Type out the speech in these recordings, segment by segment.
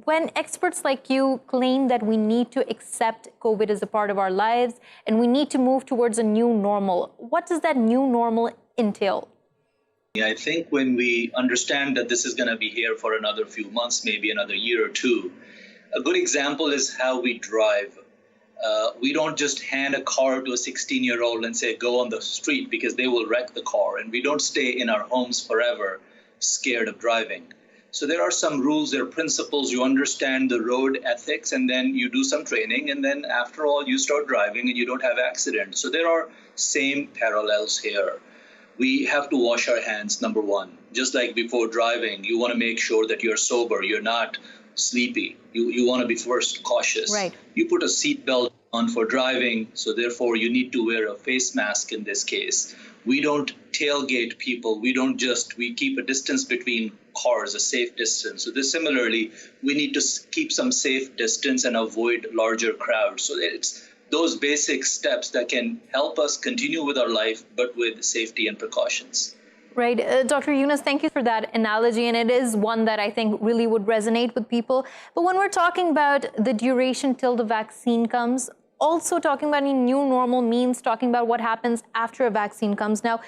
when experts like you claim that we need to accept COVID as a part of our lives and we need to move towards a new normal, what does that new normal entail? I think when we understand that this is going to be here for another few months, maybe another year or two, a good example is how we drive. We don't just hand a car to a 16-year-old and say, go on the street, because they will wreck the car. And we don't stay in our homes forever scared of driving. So there are some rules, there are principles. You understand the road ethics, and then you do some training. And then after all, you start driving and you don't have accidents. So there are same parallels here. We have to wash our hands, number one. Just like before driving, you want to make sure that you're sober, you're not sleepy. You want to be first cautious. Right. You put a seatbelt on for driving, so therefore you need to wear a face mask in this case. We don't tailgate people. We keep a distance between cars, a safe distance. So similarly, we need to keep some safe distance and avoid larger crowds. So it's those basic steps that can help us continue with our life, but with safety and precautions. Right. Dr. Younus, thank you for that analogy. And it is one that I think really would resonate with people. But when we're talking about the duration till the vaccine comes, also talking about any new normal means talking about what happens after a vaccine comes. Now,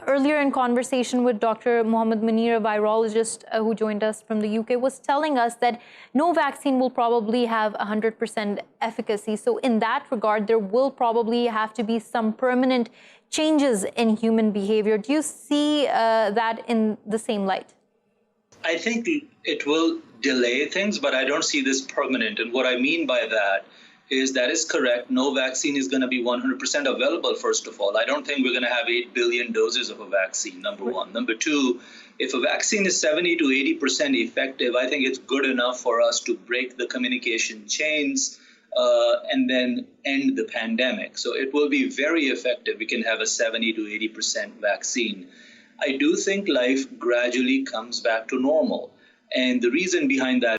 earlier in conversation with Dr. Mohammed Munir, a virologist who joined us from the UK, was telling us that no vaccine will probably have 100% efficacy. So in that regard, there will probably have to be some permanent changes in human behavior. Do you see that in the same light? I think it will delay things, but I don't see this permanent. And what I mean by that is correct. No vaccine is going to be 100% available, first of all. I don't think we're going to have 8 billion doses of a vaccine, number one. Number two, if a vaccine is 70 to 80% effective, I think it's good enough for us to break the communication chains and then end the pandemic. So it will be very effective. We can have a 70 to 80% vaccine. I do think life gradually comes back to normal. And the reason behind that